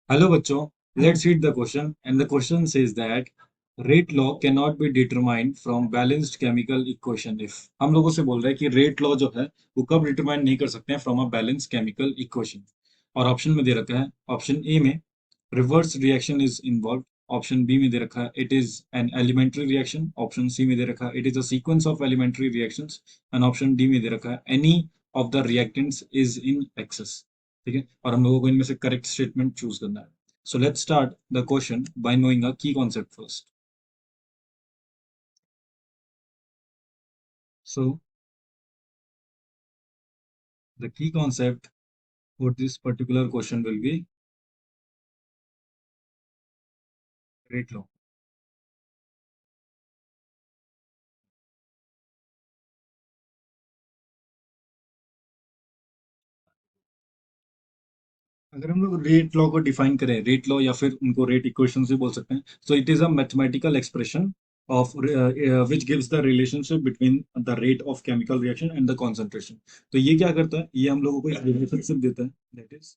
Hello बच्चों, let's read the question and the question says that rate law cannot be determined from balanced chemical equation if हम लोगों से बोल रहा है कि रेट लॉ जो है वो कब डिटरमाइन नहीं कर सकते हैं from a balance chemical equation. और ऑप्शन में दे रखा है, ऑप्शन ए में reverse reaction is involve, option B में दे रखा है it is an elementary reaction, option C में दे रखा है it is a sequence of elementary reactions and option D में दे रखा है any of the reactants is in excess. ठीक है, और हम लोगों को इनमें से करेक्ट स्टेटमेंट चूज करना है। So let's start the question by knowing a key concept first. So the key concept for this particular question will be rate law. अगर हम लोग रेट लॉ को डिफाइन करें, रेट लॉ या फिर उनको रेट इक्वेशन से बोल सकते हैं, so it is a mathematical expression of which gives the relationship between the rate of chemical reaction and the concentration. तो ये क्या करता है, ये हम लोगों को एक रिलेशनशिप देता है, that is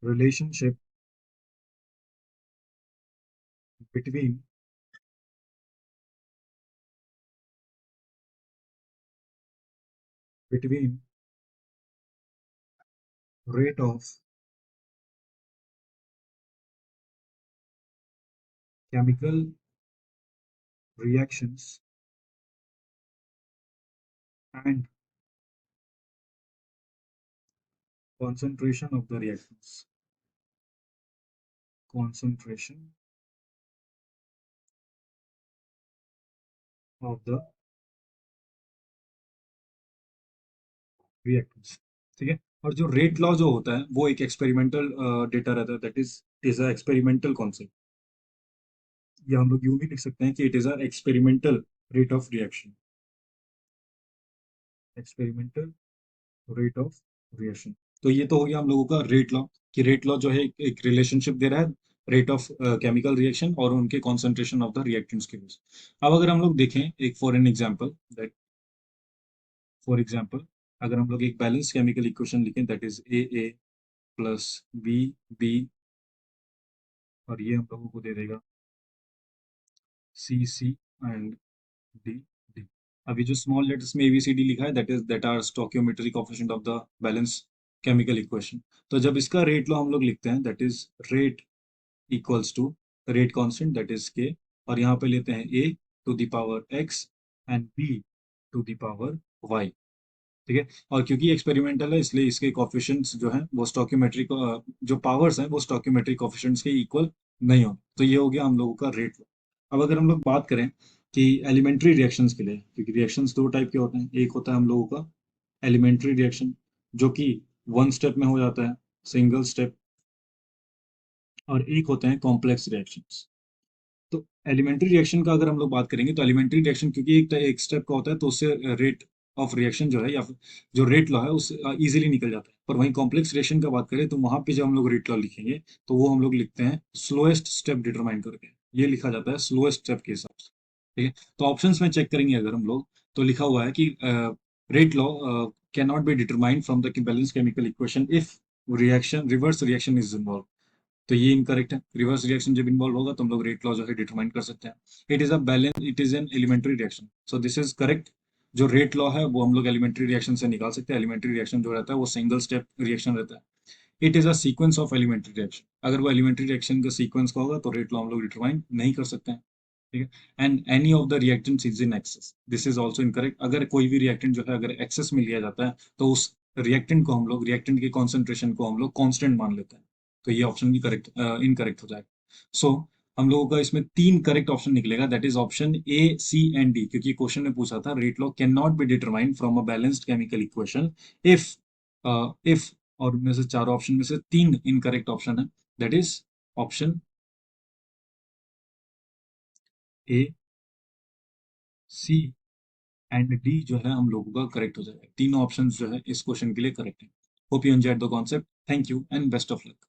relationship between between rate of chemical reactions and concentration of the reactions. Concentration of the reactants। ठीक है, और जो रेट लॉ जो होता है वो एक एक्सपेरिमेंटल डेटा रहता है, that is a experimental concept. या हम लोग यूं भी लिख सकते हैं कि it is a experimental rate of reaction, experimental rate of reaction. तो ये तो हो गया हम लोगों का रेट लॉ, कि रेट लॉ जो है एक रिलेशनशिप दे रहा है रेट ऑफ केमिकल रिएक्शन और उनके कॉन्सेंट्रेशन ऑफ द रिएक्टेंट्स के बीच। अब अगर हम लोग देखें एक for an example, that for example अगर हम लोग एक बैलेंस केमिकल इक्वेशन लिखें, that is A plus B B, और ये हम लोगों को दे देगा C C and D D. अभी जो स्मॉल लेटर्स में एबीसीडी लिखा है, that are stoichiometric coefficient of the balance chemical equation. तो जब इसका रेट लॉ हम लोग लिखते हैं, that is rate equals to rate constant that is K, और यहाँ पे लेते हैं A to the power X and B to the power Y. ठीक है, और क्योंकि एक्सपेरिमेंटल है इसलिए इसके कोफिशिएंट्स जो हैं वो स्टोइकियोमेट्रिक, जो पावर्स हैं वो स्टोइकियोमेट्रिक कोफिशिएंट्स के इक्वल नहीं हो। तो ये हो गया हम लोगों का रेट। अब अगर हम लोग बात करें कि एलिमेंट्री रिएक्शंस के लिए, क्योंकि रिएक्शंस दो टाइप के होते हैं, एक होता है हम लोगों का एलिमेंट्री रिएक्शन जो कि वन स्टेप में हो जाता है, सिंगल स्टेप, और एक होते हैं कॉम्प्लेक्स रिएक्शंस। तो एलिमेंट्री रिएक्शन का अगर हम लोग बात करेंगे तो एलिमेंट्री रिएक्शन क्योंकि एक स्टेप का होता है तो उससे रेट ऑफ रिएक्शन जो है या फिर जो रेट लॉ है उससे इजीली निकल जाता है। पर वहीं कॉम्प्लेक्स रिएक्शन का बात करें तो वहां पे जब हम लोग रेट लॉ लिखेंगे तो वो हम लोग लिखते हैं स्लोएस्ट स्टेप डिटरमाइन करके, ये लिखा जाता है स्लोएस्ट स्टेप के हिसाब से। ठीक है, तो ऑप्शंस में चेक करेंगे अगर हम लोग, तो लिखा हुआ है कि rate law can not be determined from the balance chemical equation if reaction reverse reaction is involve. तो ये इनकरेक्ट है, रिवर्स रिएक्शन जब इन्वॉल्व होगा तो हम लोग रेट लॉ जो है डिटरमाइन कर सकते हैं। It is a balance, it is an elementary reaction, so this is correct. जो रेट लॉ है वो हम लोग एलिमेंट्री रिएक्शन से निकाल सकते हैं। एलिमेंट्री रिएक्शन जो रहता है वो सिंगल स्टेप रिएक्शन रहता है। It is a sequence of elementary reaction, अगर वो एलिमेंट्री रिएक्शन का सीक्वेंस का होगा तो रेट लॉ हम लोग डिटरमाइन नहीं कर सकते हैं। ठीक है, and any of the reactants is in access, this is also incorrect. अगर कोई भी रिएक्टेंट जो है अगर एक्सेस में लिया जाता है तो उस रिएक्टेंट को हम लोग, रिएक्टेंट के कॉन्सेंट्रेशन को हम लोग कांस्टेंट मान लेते हैं। तो ये ऑप्शन भी करेक्ट इनकरेक्ट हो जाएगा। सो हम लोगों का इसमें तीन करेक्ट ऑप्शन निकलेगा, that is option A C and D, क्योंकि क्वेश्चन ने पूछा था rate law can not be determined from a balanced chemical equation if if, और उनमें से चारों ऑप्शन में से तीन इनकरेक्ट ऑप्शन है, that is option A C and D जो है हम लोगों का करेक्ट हो जाएगा। तीनों ऑप्शंस जो है इस क्वेश्चन के लिए करेक्ट है। Hope you enjoyed the concept, thank you and best of luck.